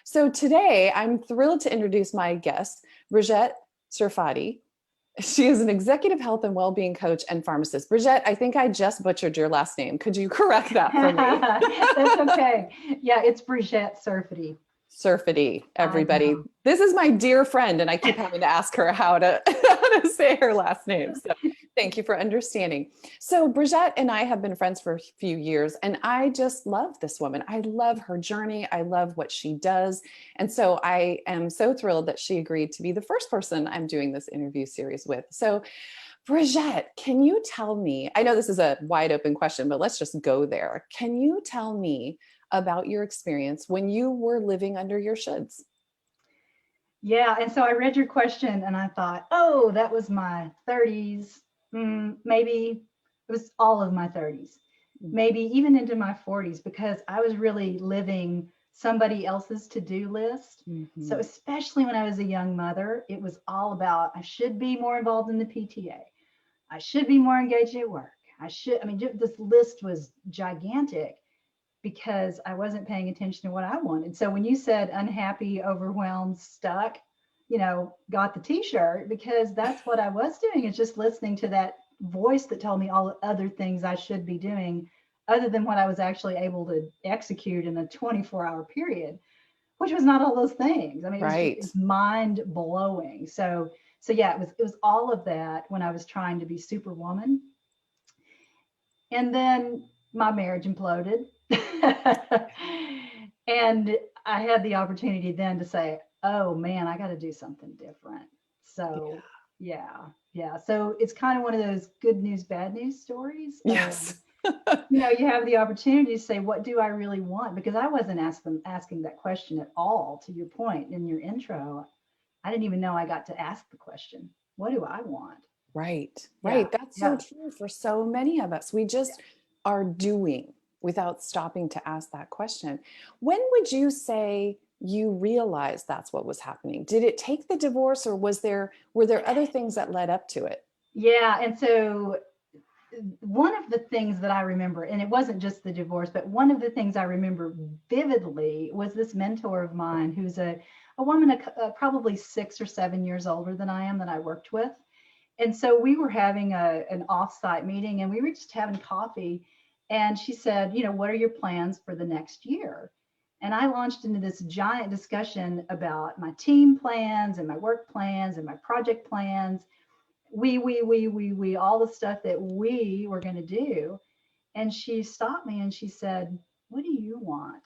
So today I'm thrilled to introduce my guest, Brigette Serfaty. She is an executive health and well-being coach and pharmacist. Brigette, I think I just butchered your last name. Could you correct that for me? That's okay. Yeah, it's Brigette Serfaty. Serfaty, I everybody. know. This is my dear friend, and I keep having to ask her how to, how to say her last name. So thank you for understanding. So Brigette and I have been friends for a few years, and I just love this woman. I love her journey. I love what she does. And so I am so thrilled that she agreed to be the first person I'm doing this interview series with. So Brigette, can you tell me, I know this is a wide open question, but let's just go there. Can you tell me about your experience when you were living under your shoulds? Yeah, and so I read your question and I thought, oh, that was my 30s. Maybe it was all of my 30s, maybe even into my 40s, because I was really living somebody else's to-do list. So Mm-hmm. especially when I was a young mother, it was all about I should be more involved in the PTA. I should be more engaged at work. I mean, this list was gigantic because I wasn't paying attention to what I wanted. So when you said unhappy, overwhelmed, stuck, got the t-shirt, because that's what I was doing, is just listening to that voice that told me all the other things I should be doing other than what I was actually able to execute in a 24-hour period, which was not all those things. I mean, Right. it's mind blowing. So yeah, it was all of that when I was trying to be superwoman. And then my marriage imploded. And I had the opportunity then to say, oh man, I got to do something different. Yeah. So, yeah, yeah. So it's kind of one of those good news, bad news stories of, Yes. you have the opportunity to say, what do I really want? Because I wasn't asking that question at all, to your point in your intro. I didn't even know I got to ask the question, what do I want? Right. Yeah, Right. That's so yeah. true for so many of us. We just are doing without stopping to ask that question. When would you say you realized that's what was happening? Did it take the divorce, or were there other things that led up to it? Yeah. And so one of the things that I remember, and it wasn't just the divorce, but one of the things I remember vividly was this mentor of mine who's a woman probably 6 or 7 years older than I am, that I worked with. And so we were having an offsite meeting, and we were just having coffee. And she said, what are your plans for the next year? And I launched into this giant discussion about my team plans and my work plans and my project plans. We, all the stuff that we were going to do. And she stopped me and she said, what do you want?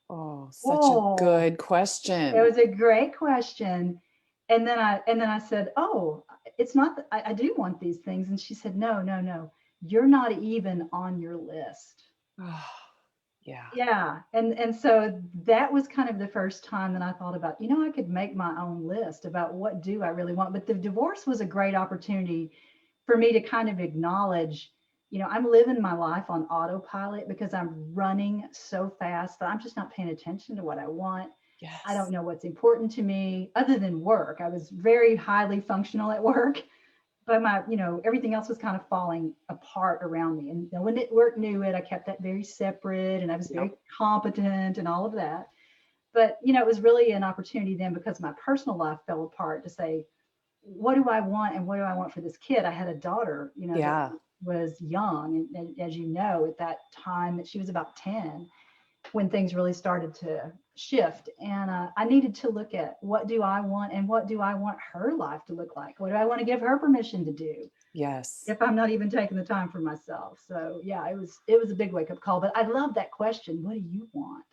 Oh, such a Oh, good it question. was a great question. And then I said, oh, it's not that I do want these things. And she said, no, no, no, you're not even on your list. Oh, yeah. Yeah. And so that was kind of the first time that I thought about, I could make my own list about what do I really want. But the divorce was a great opportunity for me to kind of acknowledge, I'm living my life on autopilot because I'm running so fast that I'm just not paying attention to what I want. I don't Yes. know what's important to me other than work. I was very highly functional at work, but everything else was kind of falling apart around me. And no one at work knew it. I kept that very separate, and I was Yep. very competent and all of that. But, it was really an opportunity then, because my personal life fell apart, to say, what do I want and what do I want for this kid? I had a daughter, that Yeah. was young. And as you know, at that time, that she was about 10 when things really started to shift. And I needed to look at, what do I want and what do I want her life to look like? What do I want to give her permission to do Yes. if I'm not even taking the time for myself? So yeah, it was a big wake up call. But I love that question. What do you want?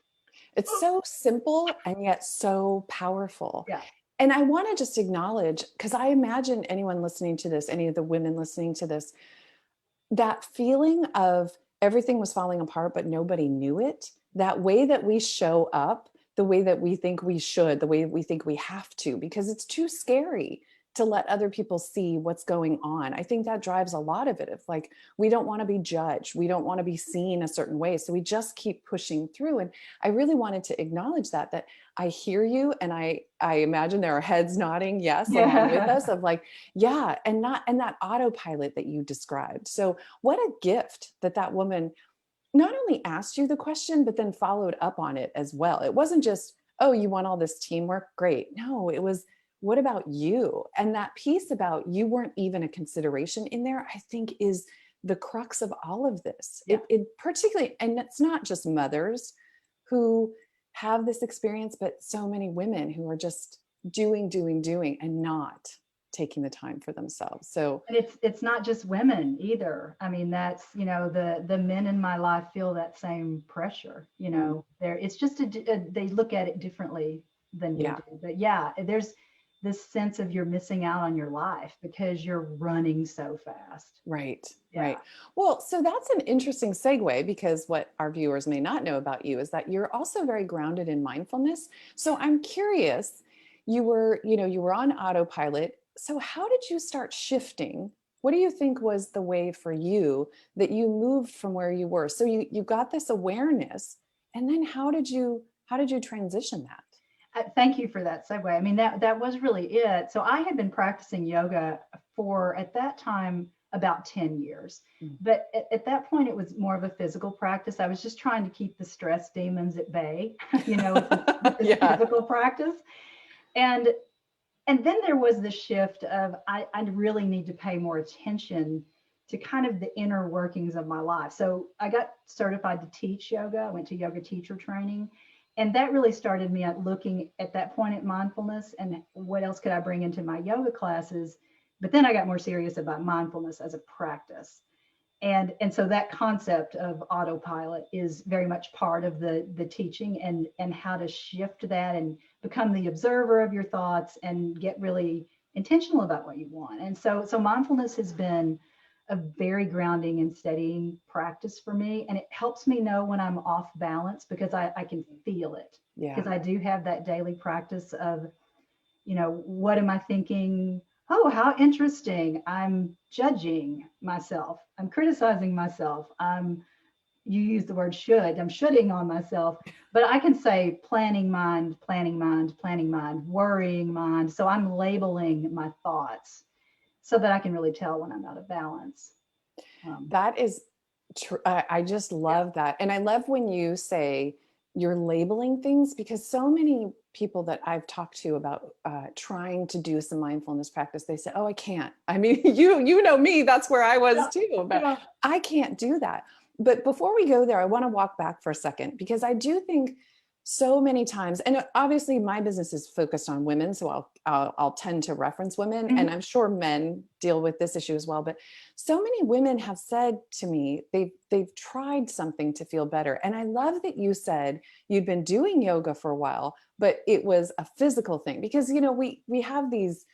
It's so simple and yet so powerful. Yeah. And I want to just acknowledge, because I imagine anyone listening to this, any of the women listening to this, that feeling of everything was falling apart, but nobody knew it, that way that we show up, the way that we think we should, the way we think we have to, because it's too scary to let other people see what's going on. I think that drives a lot of it. It's like, we don't want to be judged. We don't want to be seen a certain way. So we just keep pushing through. And I really wanted to acknowledge that I hear you. And I imagine there are heads nodding, yes, along with Yeah. us, of like, yeah, and that autopilot that you described. So what a gift that woman not only asked you the question, but then followed up on it as well. It wasn't just, oh, you want all this teamwork? Great. No, it was, what about you? And that piece about you weren't even a consideration in there, I think is the crux of all of this. Yeah. It particularly, and it's not just mothers who have this experience, but so many women who are just doing, and not taking the time for themselves. So And it's not just women either. I mean, that's, the men in my life feel that same pressure, there, it's just they look at it differently than we yeah, do. But yeah, there's this sense of you're missing out on your life because you're running so fast. right, Yeah. right. Well, so that's an interesting segue, because what our viewers may not know about you is that you're also very grounded in mindfulness. So I'm curious, you were on autopilot. So how did you start shifting? What do you think was the way for you that you moved from where you were? So you got this awareness, and then how did you transition that? Thank you for that segue. I mean, that was really it. So I had been practicing yoga for, at that time, about 10 years. Mm. But at that point, it was more of a physical practice. I was just trying to keep the stress demons at bay, with this Yeah. physical practice. And then there was the shift of I really need to pay more attention to kind of the inner workings of my life. So I got certified to teach yoga. I went to yoga teacher training. And that really started me at looking at that point at mindfulness and what else could I bring into my yoga classes. But then I got more serious about mindfulness as a practice. And so that concept of autopilot is very much part of the teaching, and how to shift that and become the observer of your thoughts and get really intentional about what you want. And so mindfulness has been a very grounding and steadying practice for me, and it helps me know when I'm off balance because I can feel it, Yeah. because I do have that daily practice of, what am I thinking? Oh, how interesting. I'm judging myself. I'm criticizing myself. You use the word should. I'm shoulding on myself, but I can say planning mind, planning mind, planning mind, worrying mind. So I'm labeling my thoughts so that I can really tell when I'm out of balance. That is true. I just Yeah. love that. And I love when you say you're labeling things, because so many people that I've talked to about trying to do some mindfulness practice, they say, oh, I can't. I mean, you know me, that's where I was Yeah. too, but Yeah. I can't do that. But before we go there, I want to walk back for a second, because I do think so many times, and obviously my business is focused on women, so I'll tend to reference women, and Mhm. I'm sure men deal with this issue as well. But so many women have said to me they've tried something to feel better. And I love that you said you'd been doing yoga for a while, but it was a physical thing, because we have these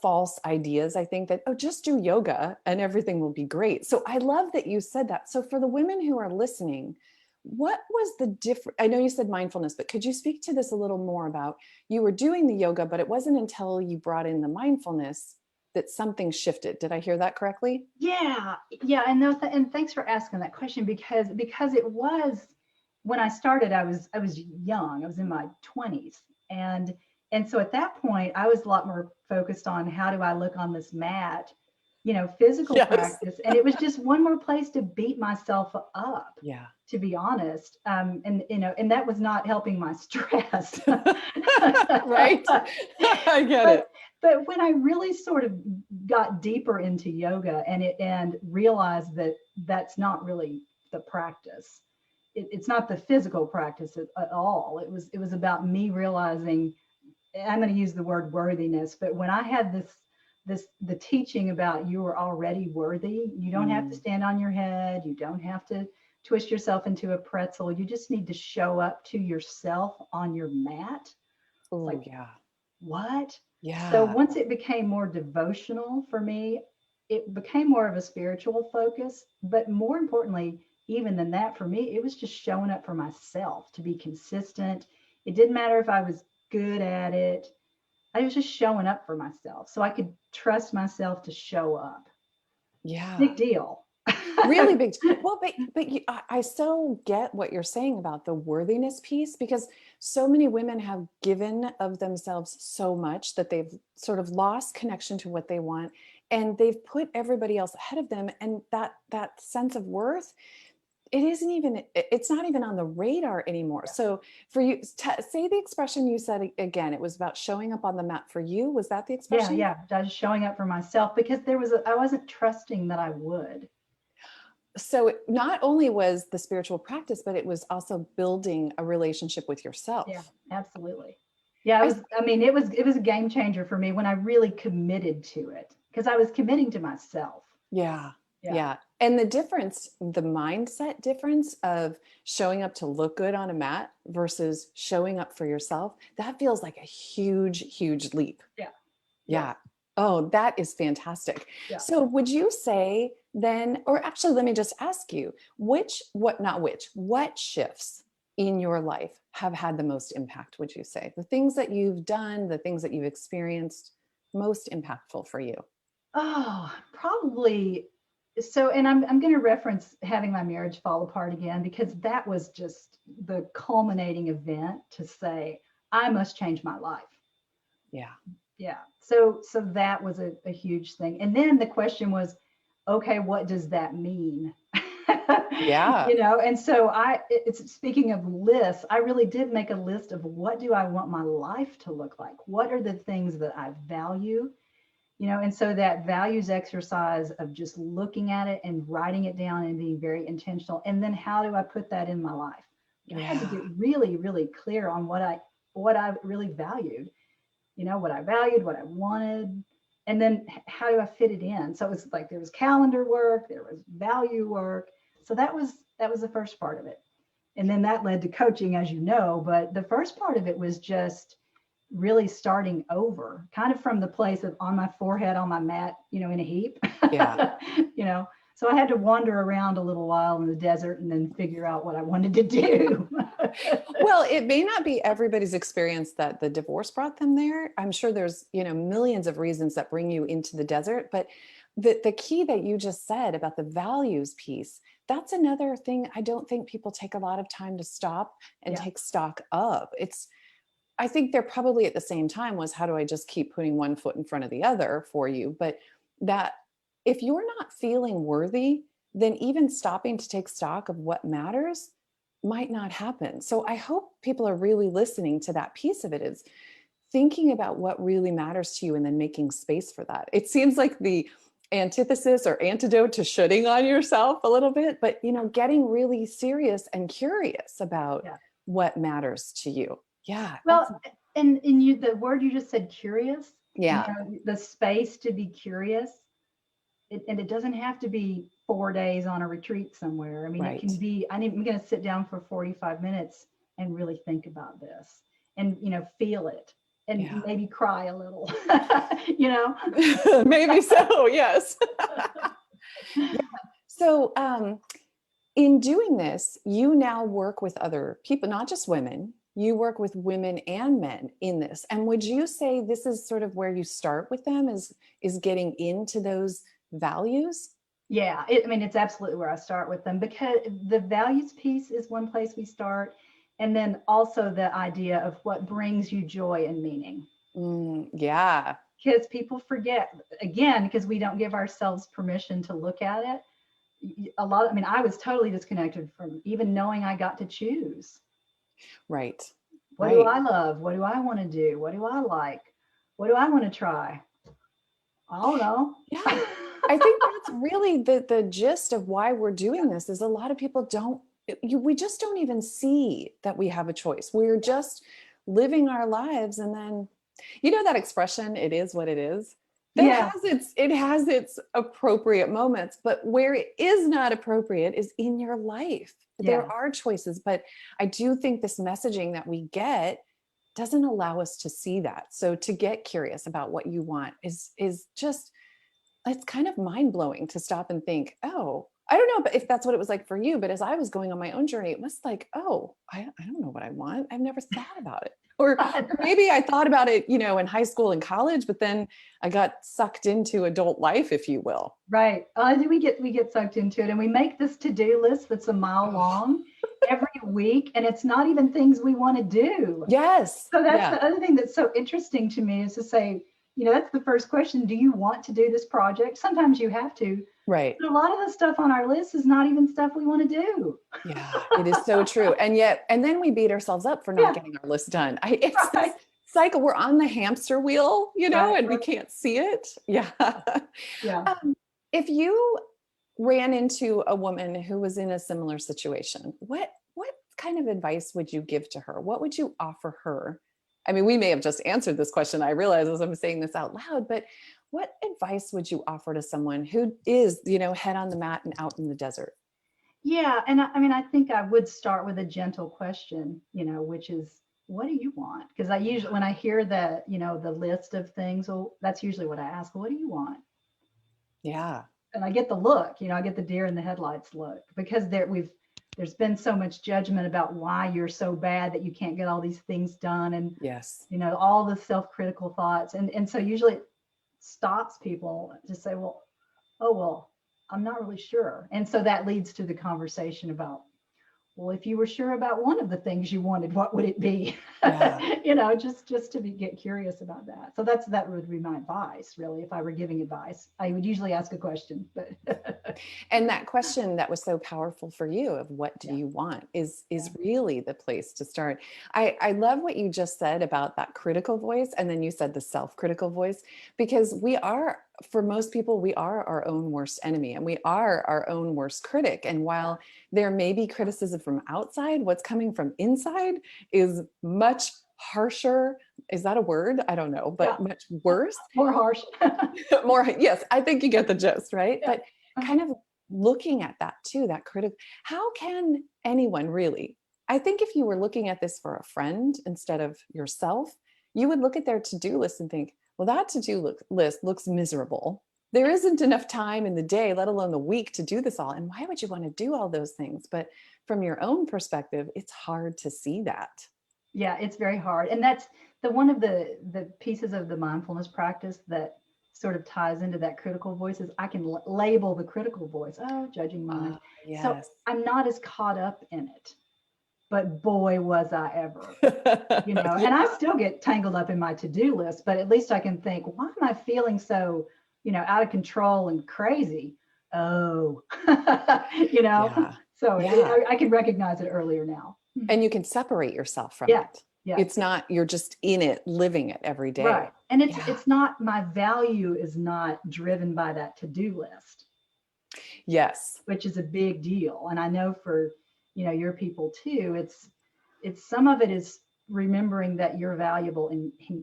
false ideas, I think, that, oh, just do yoga and everything will be great. So I love that you said that. So for the women who are listening, what was the difference? I know you said mindfulness, but could you speak to this a little more about, you were doing the yoga, but it wasn't until you brought in the mindfulness that something shifted. Did I hear that correctly? Yeah, yeah, and no, and thanks for asking that question, because it was, when I started, I was young. I was in my 20s, and so at that point, I was a lot more focused on how do I look on this mat, physical Yes. practice, and it was just one more place to beat myself up, Yeah. to be honest. And that was not helping my stress. Right. I get but it. but when I really sort of got deeper into yoga and realized that that's not really the practice. It's not the physical practice at all. It was about me realizing, I'm going to use the word worthiness, but when I had the teaching about you are already worthy, you don't have to Mm. stand on your head, you don't have to twist yourself into a pretzel, you just need to show up to yourself on your mat. It's Oh, like, yeah. what? So Yeah. once it became more devotional for me, it became more of a spiritual focus. But more importantly, even than that, for me, it was just showing up for myself, to be consistent. It didn't matter if I was good at it. I was just showing up for myself so I could trust myself to show up. Yeah. Big deal. Really big. Well, but I so get what you're saying about the worthiness piece, because so many women have given of themselves so much that they've sort of lost connection to what they want, and they've put everybody else ahead of them, and that sense of worth, it isn't even, it's not even on the radar anymore. Yeah. So for you, say the expression you said again, it was about showing up on the mat for you. Was that the Yeah, expression? yeah. I was showing up for myself because I wasn't trusting that I would. So not only was the spiritual practice, but it was also building a relationship with Yeah, yourself. absolutely. Yeah, I, I mean, it was a game changer for me when I really committed to it because I was committing to myself. yeah. Yeah. Yeah. And the difference, the mindset difference of showing up to look good on a mat versus showing up for yourself, that feels like a huge, huge leap. Yeah. Yes. Yeah. Oh, that is fantastic. Yeah. So would you say then, or actually, let me just ask you, what shifts in your life have had the most impact, would you say? The things that you've done, the things that you've experienced, most impactful for you? Oh, probably. So, and I'm going to reference having my marriage fall apart again because that was just the culminating event to say, I must change my life. Yeah. Yeah. So that was a huge thing. And then the question was, okay, what does that mean? Yeah. And so it's speaking of lists, I really did make a list of what do I want my life to look like? What are the things that I value? And so that values exercise of just looking at it and writing it down and being very intentional. And then how do I put that in my life? I had to Yeah. get really, really clear on what I really valued, what I valued, what I wanted, and then how do I fit it in? So it's like there was calendar work, there was value work. So that was the first part of it. And then that led to coaching, as you know, but the first part of it was just really starting over, kind of from the place of on my forehead, on my mat, in a heap. Yeah. you know. So I had to wander around a little while in the desert and then figure out what I wanted to do. Well, it may not be everybody's experience that the divorce brought them there. I'm sure there's, millions of reasons that bring you into the desert, but the key that you just said about the values piece, that's another thing I don't think people take a lot of time to stop and Yeah. take stock of. I think they're probably at the same time was, how do I just keep putting one foot in front of the other for you? But that if you're not feeling worthy, then even stopping to take stock of what matters might not happen. So I hope people are really listening to that piece of it, is thinking about what really matters to you and then making space for that. It seems like the antithesis or antidote to shooting on yourself a little bit, but getting really serious and curious about Yeah. what matters to you. Yeah, that's Well, and the word you just said, curious, yeah, the space to be curious. And it doesn't have to be 4 days on a retreat somewhere. I mean, it right. can be, I'm going to sit down for 45 minutes and really think about this and, feel it and Yeah. maybe cry a little, you know? Maybe so, yes. Yeah. So in doing this, you now work with other people, not just women. You work with women and men in this. And would you say this is sort of where you start with them, is getting into those values? Yeah. I mean, it's absolutely where I start with them because the values piece is one place we start. And then also the idea of what brings you joy and meaning. Yeah. Because people forget, again, because we don't give ourselves permission to look at it. I mean, I was totally disconnected from even knowing I got to choose. Right. What do Right. I love? What do I want to do? What do I like? What do I want to try? I don't know. Yeah. I think that's really the gist of why we're doing this, is a lot of people we just don't even see that we have a choice. We're just living our lives, and then that expression, it is what it is. That Yeah. it has its appropriate moments, but where it is not appropriate is in your life. Yeah. There are choices, but I do think this messaging that we get doesn't allow us to see that. So to get curious about what you want is just, it's kind of mind blowing to stop and think, oh, I don't know if that's what it was like for you, but as I was going on my own journey, it was like, oh, I don't know what I want. I've never thought about it. Or maybe I thought about it, in high school and college, but then I got sucked into adult life, if you will. Right. We get sucked into it, and we make this to-do list that's a mile long every week, and it's not even things we want to do. Yes. So that's Yeah. the other thing that's so interesting to me is to say, that's the first question. Do you want to do this project? Sometimes you have to, Right. but a lot of the stuff on our list is not even stuff we want to do. Yeah, it is so true. And then we beat ourselves up for not Yeah, getting our list done. It's this right, cycle. We're on the hamster wheel, right, and we can't see it. Yeah. yeah. Um, if you ran into a woman who was in a similar situation, what kind of advice would you give to her? What would you offer her? I mean, we may have just answered this question. I realize as I'm saying this out loud, but what advice would you offer to someone who is, head on the mat and out in the desert? Yeah, and I mean, I think I would start with a gentle question, which is, what do you want? Because I usually, when I hear that, the list of things, well, that's usually what I ask. What do you want? Yeah. And I get the look, I get the deer in the headlights look, because there's been so much judgment about why you're so bad that you can't get all these things done, and Yes. all the self-critical thoughts, and so usually it stops people to say, well, oh well, I'm not really sure. And so that leads to the conversation about, well, if you were sure about one of the things you wanted, what would it be? Yeah. Just to get curious about that. So that would be my advice, really. If I were giving advice, I would usually ask a question. But And that question that was so powerful for you of what do yeah, you want is yeah, really the place to start. I love what you just said about that critical voice, and then you said the self-critical voice, because for most people, we are our own worst enemy, and we are our own worst critic. And while there may be criticism from outside, what's coming from inside is much harsher. Is that a word? I don't know, yeah. but much worse. More harsh. More, yes, I think you get the gist, right? Yeah. But kind of looking at that too, that critic, how can anyone really? I think if you were looking at this for a friend instead of yourself, you would look at their to-do list and think, well, that to-do list looks miserable. There isn't enough time in the day, let alone the week, to do this all. And why would you want to do all those things? But from your own perspective, it's hard to see that. Yeah, it's very hard. And that's one of the pieces of the mindfulness practice that sort of ties into that critical voice is I can label the critical voice, oh, judging mind. So Yes. I'm not as caught up in it. But boy, was I ever. And I Yeah. still get tangled up in my to-do list, but at least I can think, why am I feeling so, out of control and crazy? Oh, you know, Yeah. so Yeah. I can recognize it earlier now. And you can separate yourself from Yeah. it. Yeah. It's not, you're just in it, living it every Right. day. And Yeah. it's not, my value is not driven by that to-do list, Yes. which is a big deal. And I know for, your people too, it's some of it is remembering that you're valuable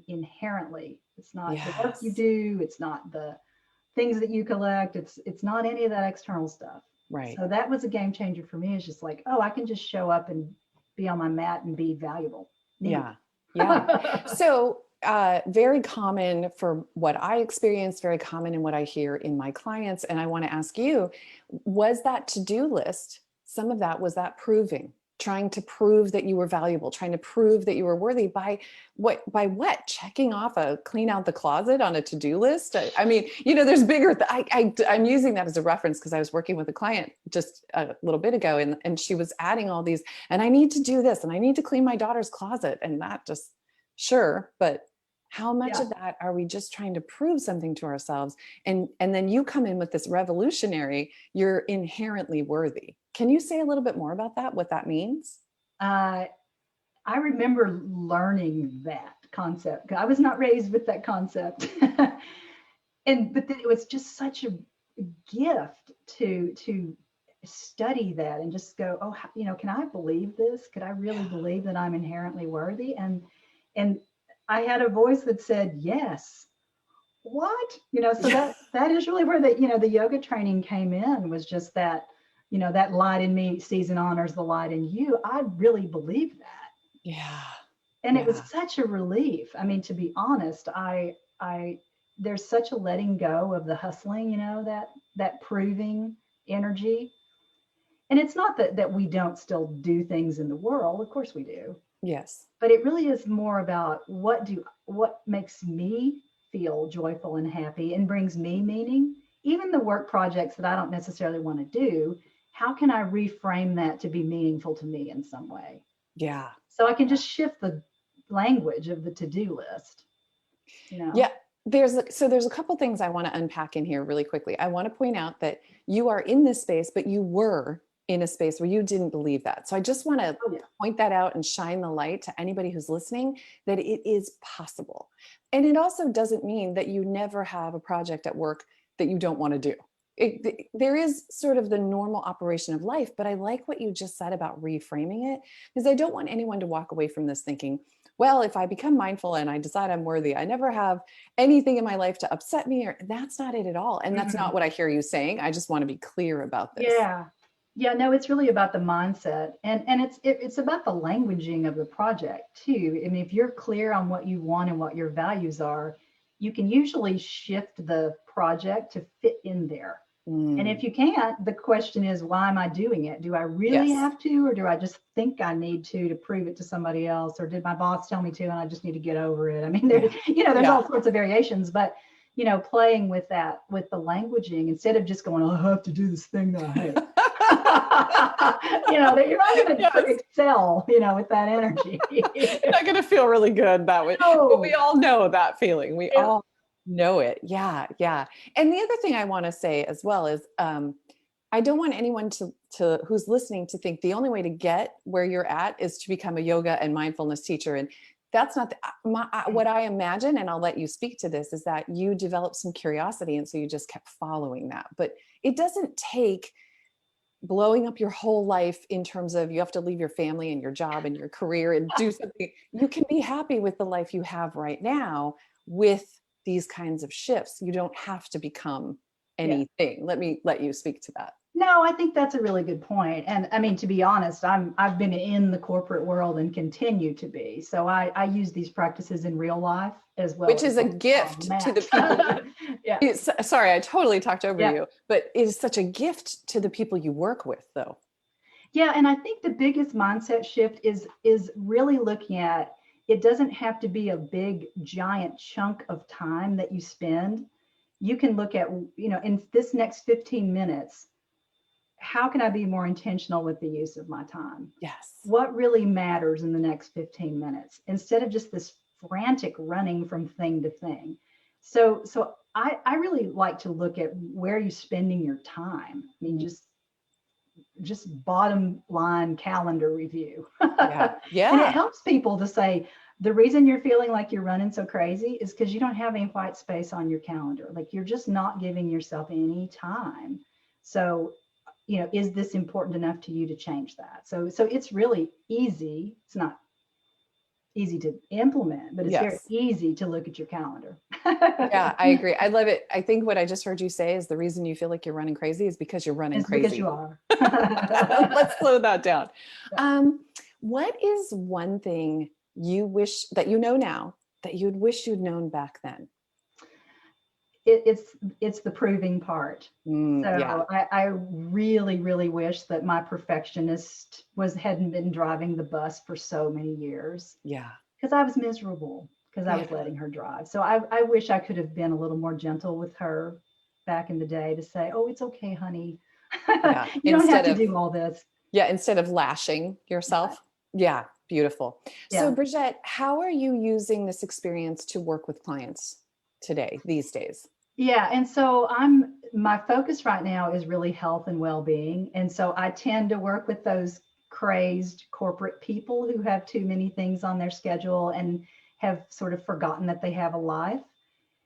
inherently. It's not the work you Yes. do, it's not the things that you collect, it's not any of that external stuff. Right. So that was a game changer for me. It's just like, oh, I can just show up and be on my mat and be valuable. Neat. Yeah. Yeah. So, very common for what I experience, very common in what I hear in my clients. And I want to ask you, was that to-do list, some of that, was that trying to prove that you were valuable, trying to prove that you were worthy by what? Checking off a clean out the closet on a to-do list? I mean, there's bigger, I'm using that as a reference because I was working with a client just a little bit ago, and she was adding all these, and I need to do this, and I need to clean my daughter's closet. And that just, sure, but how much Yeah. of that are we just trying to prove something to ourselves? And then you come in with this revolutionary, you're inherently worthy. Can you say a little bit more about that, what that means? uh, I remember learning that concept. I was not raised with that concept. But then it was just such a gift to study that and just go, oh, can I believe this? Could I really Yeah. believe that I'm inherently worthy? And I had a voice that said, yes. What? So Yeah. that is really where the yoga training came in, was just that, that light in me sees and honors the light in you. I really believe that. Yeah. And it was Yeah. such a relief. I mean, to be honest, I there's such a letting go of the hustling, that proving energy. And it's not that we don't still do things in the world. Of course we do. Yes. But it really is more about what makes me feel joyful and happy and brings me meaning. Even the work projects that I don't necessarily want to do, how can I reframe that to be meaningful to me in some way? Yeah. So I can just shift the language of the to-do list. Yeah. there's a couple things I want to unpack in here really quickly. I want to point out that you are in this space, but you were in a space where you didn't believe that. So I just want to Oh yeah. point that out and shine the light to anybody who's listening that it is possible. And it also doesn't mean that you never have a project at work that you don't want to do. There is sort of the normal operation of life, but I like what you just said about reframing it, because I don't want anyone to walk away from this thinking, well, if I become mindful and I decide I'm worthy, I never have anything in my life to upset me, or that's not it at all. And that's Mhm. not what I hear you saying. I just want to be clear about this. Yeah. Yeah, no, it's really about the mindset, and it's about the languaging of the project too. I mean, if you're clear on what you want and what your values are, you can usually shift the project to fit in there. And if Mm, you can't, the question is, why am I doing it? Do I really yes. have to, or do I just think I need to prove it to somebody else? Or did my boss tell me to, and I just need to get over it? I mean, there, Yeah. there's Yeah. all sorts of variations, but playing with that, with the languaging, instead of just going, oh, I have to do this thing that I hate. That you're not going to Yes. excel, with that energy. You're not going to feel really good that way. But we No. all know that feeling. We Yeah. all know it. Yeah. Yeah. And the other thing I want to say as well is I don't want anyone to who's listening to think the only way to get where you're at is to become a yoga and mindfulness teacher. And that's not what I imagine. And I'll let you speak to this, is that you developed some curiosity. And so you just kept following that. But it doesn't take blowing up your whole life in terms of you have to leave your family and your job and your career and do something. You can be happy with the life you have right now with these kinds of shifts. You don't have to become Yeah. anything. Let you speak to that. No, I think that's a really good point. And I mean, to be honest, I've been in the corporate world and continue to be. So I use these practices in real life as well Which as is a on gift to the mat. people. Yeah. Sorry, I totally talked over Yeah. you, but it is such a gift to the people you work with, though. Yeah, and I think the biggest mindset shift is really looking at, it doesn't have to be a big giant chunk of time that you spend. You can look at, in this next 15 minutes, how can I be more intentional with the use of my time? Yes. What really matters in the next 15 minutes, instead of just this frantic running from thing to thing. So I really like to look at where you're spending your time. I mean, just bottom line calendar review. Yeah. And it Yeah. helps people to say, the reason you're feeling like you're running so crazy is because you don't have any white space on your calendar. Like, you're just not giving yourself any time. So, is this important enough to you to change that? So it's really easy. It's not easy to implement, but it's very Yes. easy to look at your calendar. Yeah, I agree. I love it. I think what I just heard you say is the reason you feel like you're running crazy is because you're running It's because you crazy. are. Let's slow that down. What is one thing you wish that you know now that you'd wish you'd known back then? It's the proving part. Yeah, So I really, really wish that my perfectionist hadn't been driving the bus for so many years, yeah, because I was miserable because I yeah, was letting her drive. So I wish I could have been a little more gentle with her back in the day, to say, oh, it's okay, honey. yeah. You don't have to do all this. Instead of lashing Right. yourself. Yeah, beautiful. So, Yeah. Brigette, how are you using this experience to work with clients today, these days? Yeah, and so my focus right now is really health and well-being. And so I tend to work with those crazed corporate people who have too many things on their schedule and have sort of forgotten that they have a life.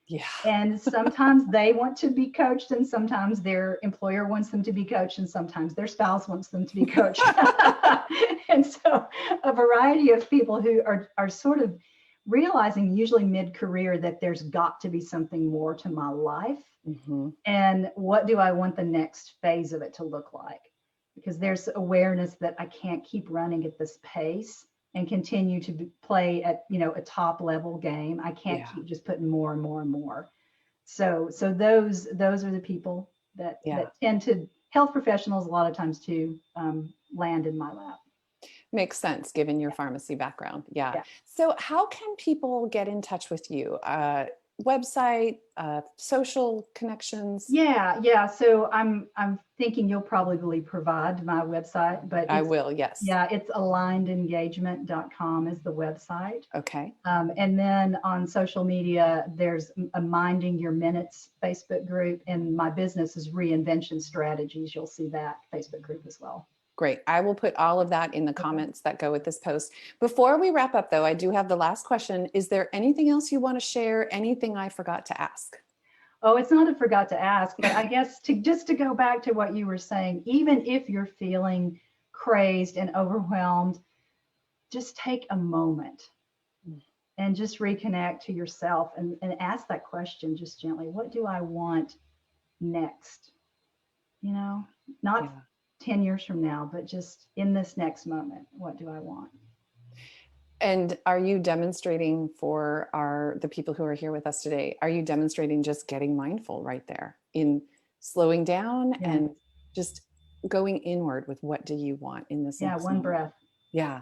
Yeah, And sometimes they want to be coached, and sometimes their employer wants them to be coached, and sometimes their spouse wants them to be coached. And so a variety of people who are sort of realizing, usually mid-career, that there's got to be something more to my life. hmm, And what do I want the next phase of it to look like? Because there's awareness that I can't keep running at this pace and continue to play at, a top level game. I can't yeah, keep just putting more and more and more. So those are the people that yeah. tend to, health professionals a lot of times too, land in my lap. Makes sense given your pharmacy background. Yeah. Yeah. So, how can people get in touch with you? website, social connections? Yeah. So I'm thinking you'll probably provide my website, but I will, yes. it's alignedengagement.com is the website. Okay. And then on social media, there's a Minding Your Minutes Facebook group, and my business is Reinvention Strategies. You'll see that Facebook group as well. Great. I will put all of that in the comments that go with this post. Before we wrap up, though, I do have the last question. Is there anything else you want to share? Anything I forgot to ask? Oh, it's not a forgot to ask, but I guess to go back to what you were saying, even if you're feeling crazed and overwhelmed, just take a moment and just reconnect to yourself and ask that question just gently. What do I want next? Not Yeah. 10 years from now, but just in this next moment, what do I want? And are you demonstrating for the people who are here with us today? Are you demonstrating just getting mindful right there in slowing down and just going inward with what do you want in this next one moment? breath. Yeah.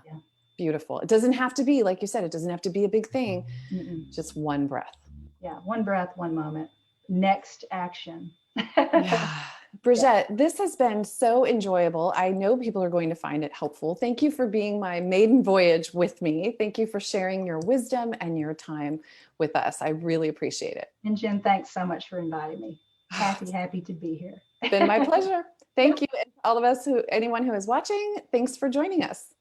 Beautiful. It doesn't have to be, like you said, it doesn't have to be a big thing. Just one breath. Yeah, one breath, one moment. Next action. Yeah. Brigette, this has been so enjoyable. I know people are going to find it helpful. Thank you for being my maiden voyage with me. Thank you for sharing your wisdom and your time with us. I really appreciate it. And Jen, thanks so much for inviting me. Happy to be here. Been my pleasure. Thank you. And all of us anyone who is watching, thanks for joining us.